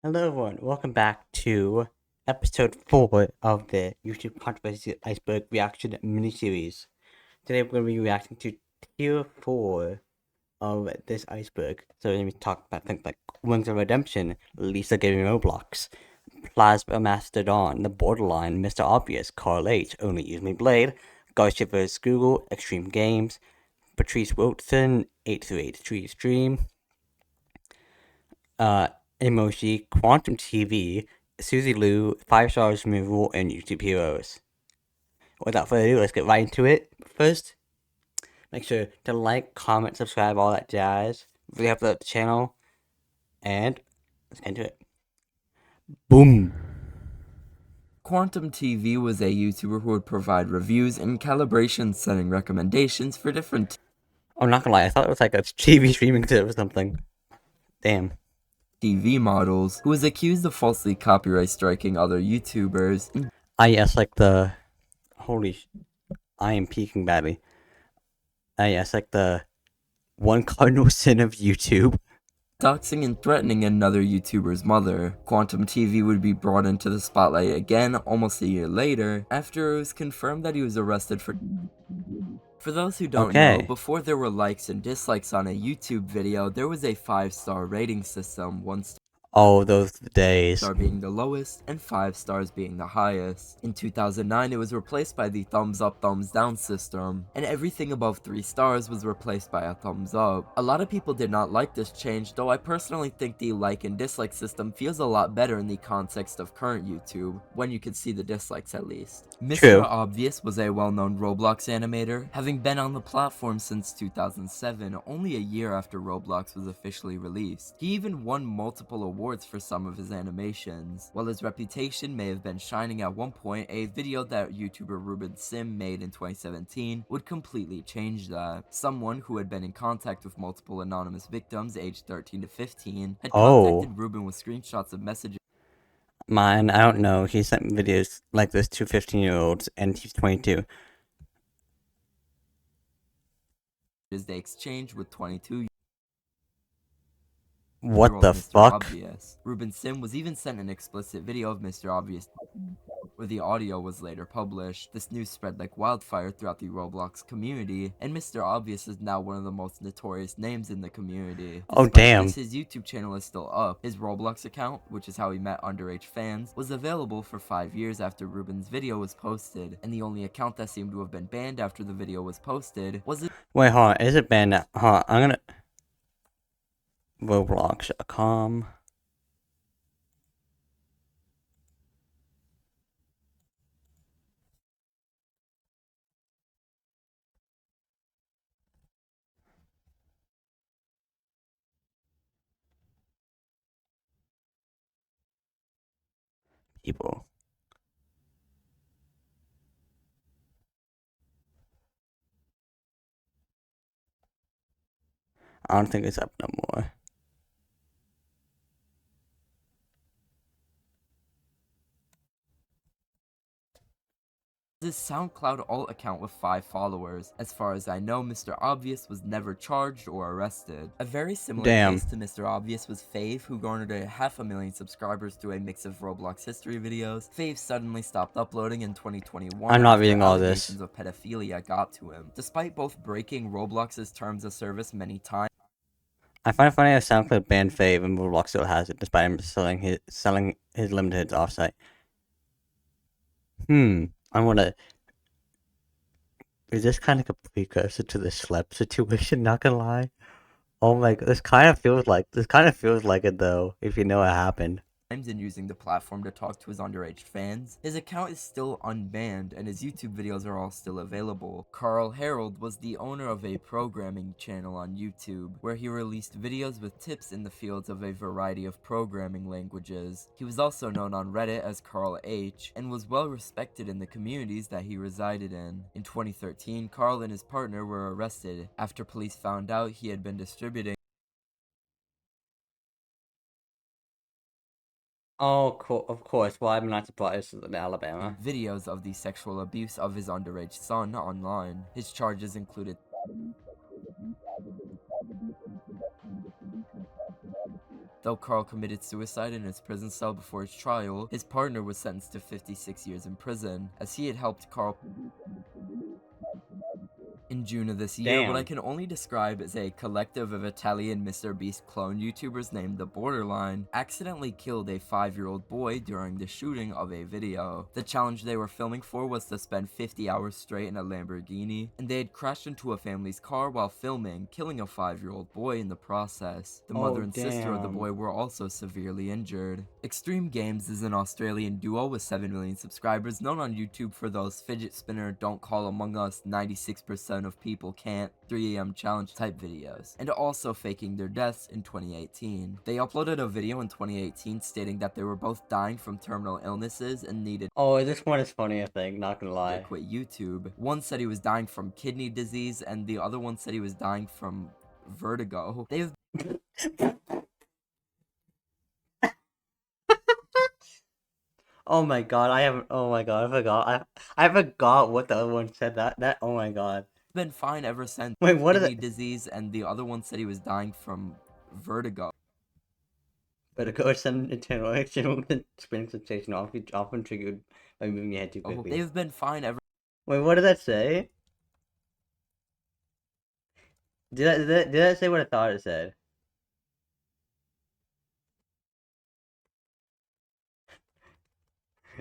Hello everyone, welcome back to episode 4 of the YouTube Controversy Iceberg Reaction miniseries. Today we're going to be reacting to tier 4 of this iceberg. So we're going to be talking about things like Wings of Redemption, Lisa Giving Roblox, Plasma Mastodon, The Borderline, Mr. Obvious, Carl H, Only Use Me Blade, Garcia vs. Google, Extreme Games, Patrice Wilson, 828 Tree Stream, uh, Emoji, Quantum TV, Suzy Lou, 5 stars removal, and YouTube Heroes. Without further ado, let's get right into it. First, make sure to like, comment, subscribe, all that jazz. Really help out the channel. And let's get into it. Boom! Quantum TV was a YouTuber who would provide reviews and calibration setting recommendations for different I'm not gonna lie, I thought it was like a TV streaming service or something. Damn. TV models, who was accused of falsely copyright striking other YouTubers. Yes, like the... Holy I am peaking badly. Yes, like the one cardinal sin of YouTube. Doxing and threatening another YouTuber's mother. Quantum TV would be brought into the spotlight again almost a year later, after it was confirmed that he was arrested for... For those who don't know, before there were likes and dislikes on a YouTube video, there was a 5-star rating system, 1 Oh, those days. star being the lowest, and 5 stars being the highest. In 2009, it was replaced by the thumbs up, thumbs down system, and everything above 3 stars was replaced by a thumbs up. A lot of people did not like this change, though I personally think the like and dislike system feels a lot better in the context of current YouTube, when you can see the dislikes at least. Mr. Obvious was a well-known Roblox animator, having been on the platform since 2007, only a year after Roblox was officially released. He even won multiple awards for some of his animations. While his reputation may have been shining at one point, a video that YouTuber Ruben Sim made in 2017 would completely change that. Someone who had been in contact with multiple anonymous victims aged 13 to 15 had contacted Ruben with screenshots of messages. Mine, I don't know. He sent videos like this to 15-year-olds, and he's 22. They exchanged with 22 What the Mr. fuck? Obvious. Ruben Sim was even sent an explicit video of Mr. Obvious where the audio was later published. This news spread like wildfire throughout the Roblox community, and Mr. Obvious is now one of the most notorious names in the community. Oh, Despite damn. this, his YouTube channel is still up. His Roblox account, which is how he met underage fans, was available for 5 years after Ruben's video was posted, and the only account that seemed to have been banned after the video was posted was his... Wait, hold on. Is it banned now? Hold on, I'm gonna... Roblox.com. People. I don't think it's up no more. His SoundCloud alt account with 5 followers. As far as I know, Mr. Obvious was never charged or arrested. A very similar case to Mr. Obvious was Fave, who garnered a 500,000 subscribers through a mix of Roblox history videos. Fave suddenly stopped uploading in 2021 I'm not after reading all this. allegations of pedophilia got to him. Despite both breaking Roblox's terms of service many times, I find it funny how SoundCloud banned Fave and Roblox still has it, despite him selling his limited offsite. I wanna... Is this kind of like a precursor to the Slep situation? Not gonna lie. Oh my god, this kind of feels like it though. If you know what happened. and using the platform to talk to his underage fans. His account is still unbanned, and his YouTube videos are all still available. Carl Harold was the owner of a programming channel on YouTube, where he released videos with tips in the fields of a variety of programming languages. He was also known on Reddit as Carl H, and was well respected in the communities that he resided in. In 2013, Carl and his partner were arrested after police found out he had been distributing Oh, cool. Of course. Well, I'm not surprised in Alabama. videos of the sexual abuse of his underage son online. His charges included Though Carl committed suicide in his prison cell before his trial, his partner was sentenced to 56 years in prison, as he had helped Carl in June of this year. What I Damn. can only describe as a collective of Italian MrBeast clone YouTubers named The Borderline accidentally killed a 5-year-old boy during the shooting of a video. The challenge they were filming for was to spend 50 hours straight in a Lamborghini, and they had crashed into a family's car while filming, killing a 5-year-old boy in the process. The mother Oh, and sister of the damn. boy were also severely injured. Extreme Games is an Australian duo with 7 million subscribers, known on YouTube for those fidget spinner, don't call Among Us, 96% of people can't, 3 AM challenge type videos, and also faking their deaths in 2018. They uploaded a video in 2018 stating that they were both dying from terminal illnesses and needed Oh, this one is funny, I think, not gonna to lie. quit YouTube. One said he was dying from kidney disease, and the other one said he was dying from vertigo. They've Oh my god, I haven't. Oh my god, I forgot. I forgot what the other one said. Oh my god. been fine ever since. Wait, what is Kidney it? disease, and the other one said he was dying from vertigo. But of course, some external spinning sensation often triggered by moving your head too quickly. They've been fine ever Wait, what did that say? Did that say what I thought it said?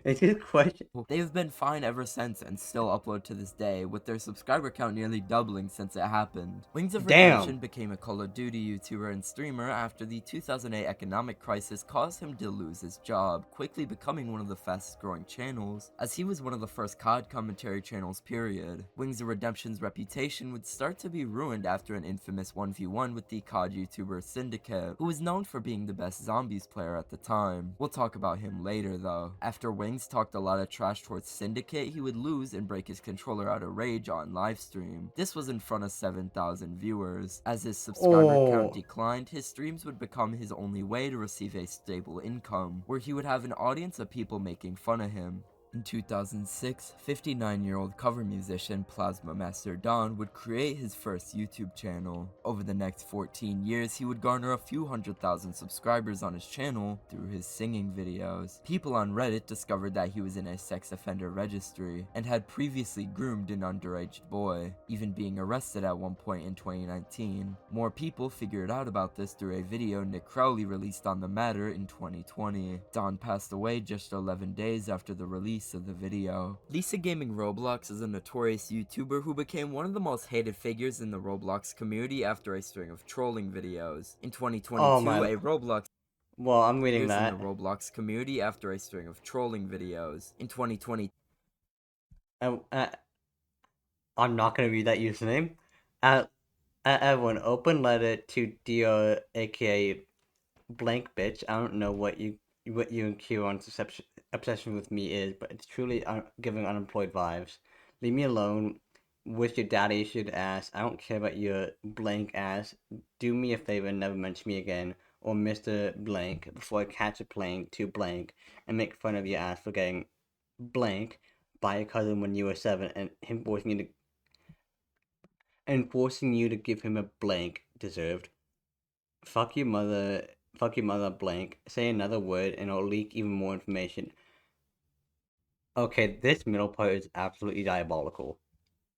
It's just a question. They've been fine ever since and still upload to this day, with their subscriber count nearly doubling since it happened. Wings of Damn. Redemption became a Call of Duty YouTuber and streamer after the 2008 economic crisis caused him to lose his job, quickly becoming one of the fastest growing channels, as he was one of the first COD commentary channels period. Wings of Redemption's reputation would start to be ruined after an infamous 1v1 with the COD YouTuber Syndicate, who was known for being the best zombies player at the time. We'll talk about him later though. After Wings talked a lot of trash towards Syndicate, he would lose and break his controller out of rage on livestream. This was in front of 7,000 viewers. As his subscriber count declined, his streams would become his only way to receive a stable income, where he would have an audience of people making fun of him. In 2006, 59-year-old cover musician Plasma Master Don would create his first YouTube channel. Over the next 14 years, he would garner a few 100,000 subscribers on his channel through his singing videos. People on Reddit discovered that he was in a sex offender registry and had previously groomed an underage boy, even being arrested at one point in 2019. More people figured out about this through a video Nick Crowley released on the matter in 2020. Don passed away just 11 days after the release of the video. Lisa Gaming Roblox is a notorious YouTuber who became one of the most hated figures in the Roblox community after a string of trolling videos. In 2022, a Roblox Well, I'm reading that. in the Roblox community after a string of trolling videos. In 2020, I'm not gonna read that username. Everyone, open letter to Dio, aka blank bitch. I don't know what you and Kieran's obsession with me is, but it's truly giving unemployed vibes. Leave me alone. Wish your daddy should ask. I don't care about your blank ass. Do me a favor and never mention me again, or Mr. Blank, before I catch a plane to blank and make fun of your ass for getting blank by your cousin when you were 7 and him forcing you to give him a blank deserved. Fuck your mother, blank. Say another word and I'll leak even more information. Okay, this middle part is absolutely diabolical.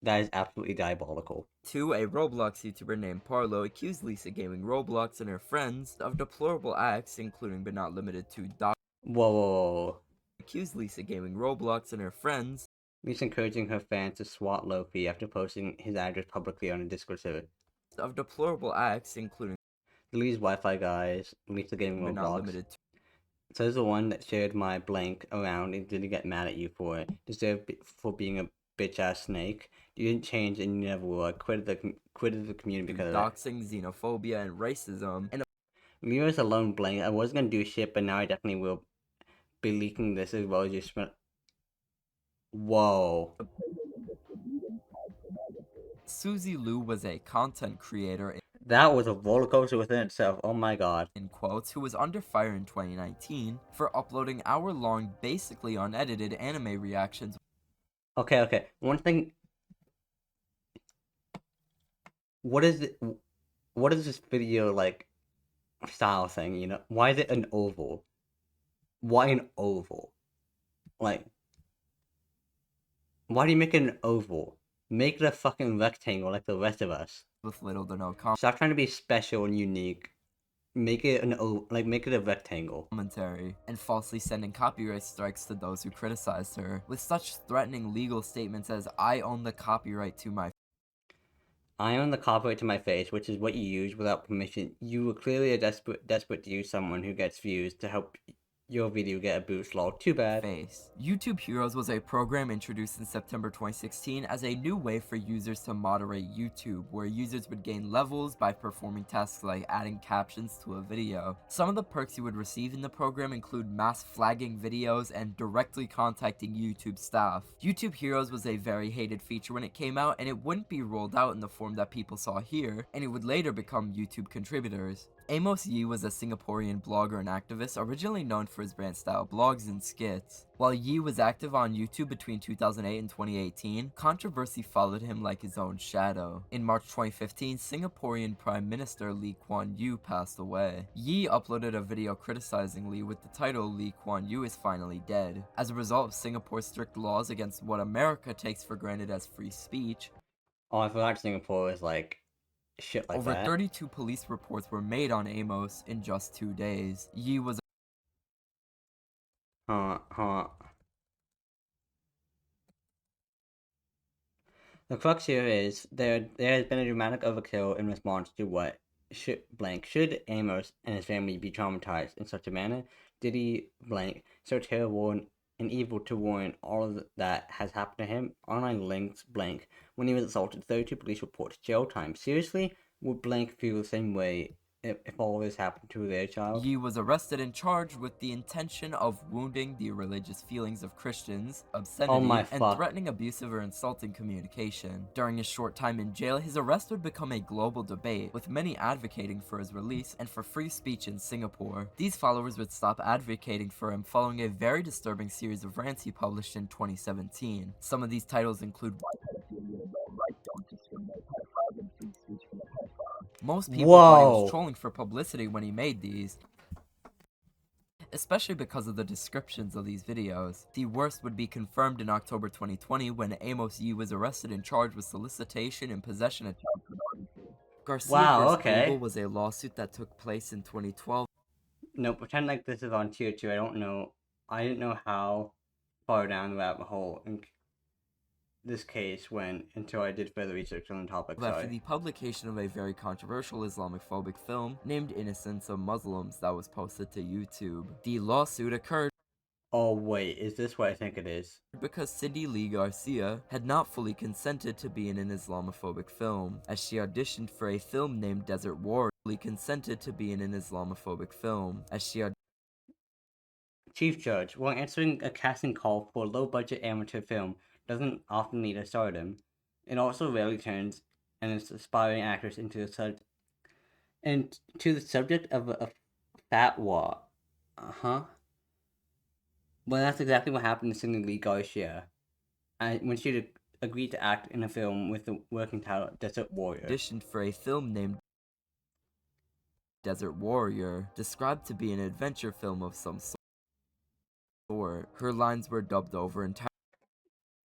That is absolutely diabolical. A Roblox YouTuber named Parlo accused Lisa Gaming Roblox and her friends of deplorable acts, including but not limited to Whoa. Accused Lisa Gaming Roblox and her friends He's encouraging her fans to swat Loki after posting his address publicly on a Discord server. of deplorable acts, including Delete his Wi-Fi, guys. Lisa Gaming but not Roblox. limited to Says the one that shared my blank around and didn't get mad at you for it. Deserved for being a bitch ass snake. You didn't change and you never will. I quitted the community because of that. doxing, xenophobia, and racism. And Leave us alone, blank. I wasn't gonna do shit, but now I definitely will be leaking this as well as your smell. Whoa. Suzy Liu was a content creator That was a roller coaster within itself. Oh my god. in quotes, who was under fire in 2019 for uploading hour-long, basically unedited anime reactions. Okay. One thing. What is this video like? style thing, you know? Why is it an oval? Why an oval? Like, why do you make it an oval? Make it a fucking rectangle like the rest of us. with little to no Stop trying to be special and unique. Make it an oval, like make it a rectangle. commentary, and falsely sending copyright strikes to those who criticized her, with such threatening legal statements as "I own the copyright to my I own the copyright to my face, which is what you use without permission. You were clearly a desperate to use someone who gets views to help your video get a boost. Lol. Too bad. face." YouTube Heroes was a program introduced in September 2016 as a new way for users to moderate YouTube, where users would gain levels by performing tasks like adding captions to a video. Some of the perks you would receive in the program include mass flagging videos and directly contacting YouTube staff. YouTube Heroes was a very hated feature when it came out, and it wouldn't be rolled out in the form that people saw here, and it would later become YouTube contributors. Amos Yee was a Singaporean blogger and activist originally known for his brand style blogs and skits. While Yee was active on YouTube between 2008 and 2018, controversy followed him like his own shadow. In March 2015, Singaporean Prime Minister Lee Kuan Yew passed away. Yee uploaded a video criticizing Lee with the title "Lee Kuan Yew is finally dead." As a result of Singapore's strict laws against what America takes for granted as free speech, Oh, I forgot Singapore is like shit like over that. 32 police reports were made on Amos in just 2 days. Yee was Huh. The crux here is there has been a dramatic overkill in response to what should Amos and his family be traumatized in such a manner? Did he so terrible and evil to warrant all of that has happened to him? Online links when he was assaulted, 32 police reports, jail time. Seriously, would feel the same way if all this happened to their child? Yee was arrested and charged with the intention of wounding the religious feelings of Christians, Oh obscenity, my and fuck. threatening abusive or insulting communication. During his short time in jail, his arrest would become a global debate, with many advocating for his release and for free speech in Singapore. These followers would stop advocating for him following a very disturbing series of rants he published in 2017. Some of these titles include most people thought he was trolling for publicity when he made these, especially because of the descriptions of these videos. The worst would be confirmed in October 2020 when Amos Yee was arrested and charged with solicitation and possession of child pornography. Garcia Wow, vs. okay. Google was a lawsuit that took place in 2012. No, pretend like this is on tier 2. I don't know. I didn't know how far down the rabbit hole in this case went until I did further research on the topic. After Sorry. the publication of a very controversial Islamophobic film named Innocence of Muslims that was posted to YouTube. The lawsuit occurred Oh, wait. Is this what I think it is? because Cindy Lee Garcia had not fully consented to be in an Islamophobic film, as she auditioned for a film named Desert War. Consented to be in an Islamophobic film, as she Chief Judge, while answering a casting call for a low-budget amateur film, doesn't often need a stardom. It also rarely turns an aspiring actress into the subject of a fatwa. Uh-huh. Well, that's exactly what happened to Cindy Lee Garcia. When she agreed to act in a film with the working title Desert Warrior. auditioned for a film named Desert Warrior, described to be an adventure film of some sort. Her lines were dubbed over entirely.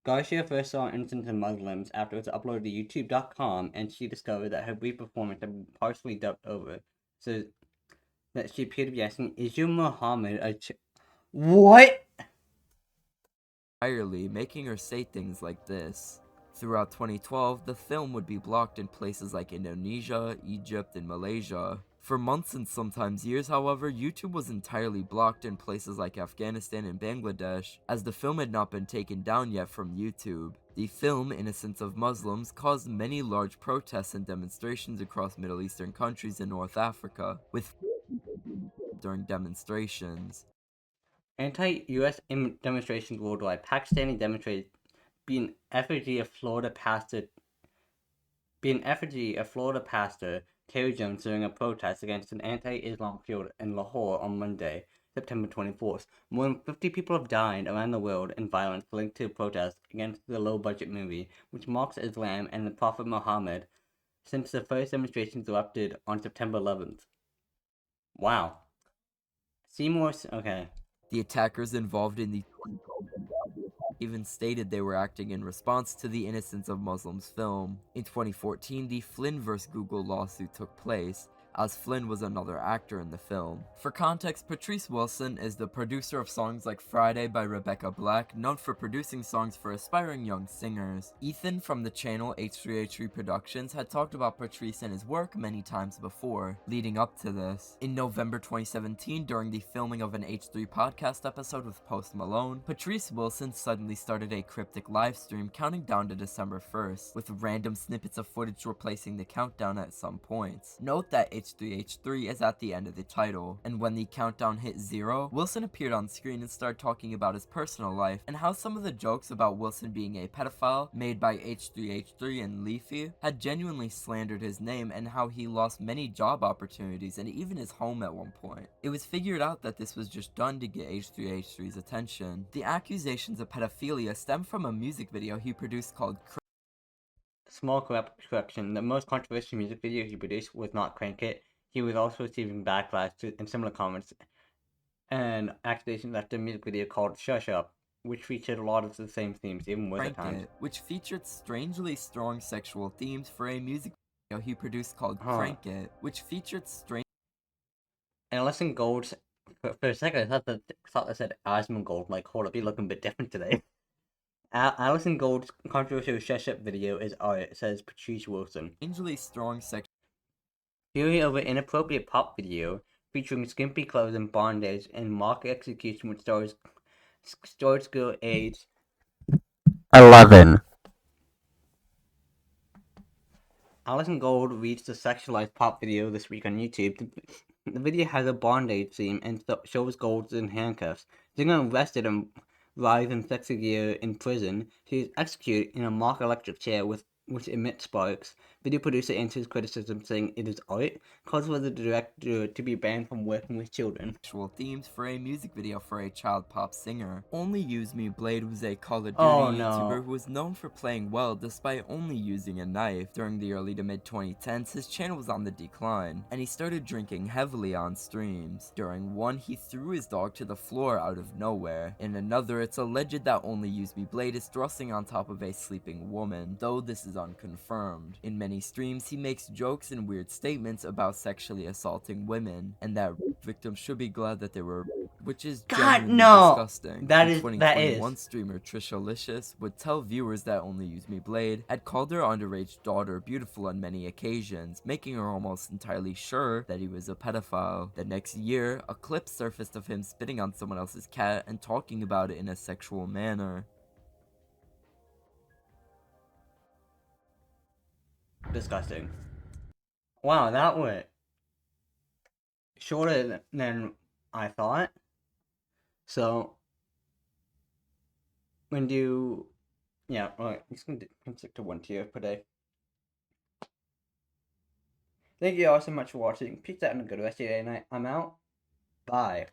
Garcia first saw Innocence of Muslims after it was uploaded to YouTube.com, and she discovered that her brief performance had been partially dubbed over, so that she appeared to be asking, "Is your Muhammad a What?" entirely, making her say things like this. Throughout 2012, the film would be blocked in places like Indonesia, Egypt, and Malaysia. For months and sometimes years, however, YouTube was entirely blocked in places like Afghanistan and Bangladesh, as the film had not been taken down yet from YouTube. The film, Innocence of Muslims, caused many large protests and demonstrations across Middle Eastern countries and North Africa, with during demonstrations. Anti-U.S. demonstrations worldwide. Pakistani demonstrators being effigy of Florida pastor Terry Jones during a protest against an anti-Islam field in Lahore on Monday, September 24th. More than 50 people have died around the world in violence linked to protests against the low-budget movie, which mocks Islam and the Prophet Muhammad, since the first demonstrations erupted on September 11th. Wow. Seymour's okay. The attackers involved in the even stated they were acting in response to the Innocence of Muslims film. In 2014, the Flynn vs. Google lawsuit took place, as Flynn was another actor in the film. For context, Patrice Wilson is the producer of songs like Friday by Rebecca Black, known for producing songs for aspiring young singers. Ethan from the channel H3H3 Productions had talked about Patrice and his work many times before, leading up to this. In November 2017, during the filming of an H3 podcast episode with Post Malone, Patrice Wilson suddenly started a cryptic livestream counting down to December 1st, with random snippets of footage replacing the countdown at some points. Note that H3H3 is at the end of the title, and when the countdown hit 0, Wilson appeared on screen and started talking about his personal life and how some of the jokes about Wilson being a pedophile made by H3H3 and Leafy had genuinely slandered his name and how he lost many job opportunities and even his home at one point. It was figured out that this was just done to get H3H3's attention. The accusations of pedophilia stem from a music video he produced called Small correction. The most controversial music video he produced was not Crank It. He was also receiving backlash and similar comments and accusations after a music video called Shush Up, which featured a lot of the same themes, even worse at times. which featured strangely strong sexual themes for a music video he produced called Crank It, which featured strange. And Alison Gold's, for a second, I thought that said Asmongold. Like, hold up, you're looking a bit different today. Alison Gold's controversial Shush Up video is art, says Patrice Wilson. Strangely strong sexual Theory of an inappropriate pop video featuring skimpy clothes and bondage and mock execution which stars girl age 11. Alison Gold reached a sexualized pop video this week on YouTube. The video has a bondage theme and shows Gold in handcuffs. She's arrested and lies in sexy gear in prison. She is executed in a mock electric chair which emits sparks. Video producer answers criticism saying it is art, calls for the director to be banned from working with children. Themes for a music video for a child pop singer. Only Use Me Blade was a Call of Duty YouTuber who was known for playing well despite only using a knife. During the early to mid 2010s, his channel was on the decline, and he started drinking heavily on streams. During one, he threw his dog to the floor out of nowhere. In another, it's alleged that Only Use Me Blade is thrusting on top of a sleeping woman, though this is unconfirmed. In many streams, he makes jokes and weird statements about sexually assaulting women, and that victims should be glad that they were, which is genuinely disgusting. That in is 2021, streamer Trisha Licious would tell viewers that Only Use Me Blade had called her underage daughter beautiful on many occasions, making her almost entirely sure that he was a pedophile. The next year, a clip surfaced of him spitting on someone else's cat and talking about it in a sexual manner. Disgusting. Wow, that went shorter than I thought. So, when do yeah, alright, I'm just gonna stick to 1 tier per day. Thank you all so much for watching. Peace out and a good rest of your day and night. I'm out. Bye.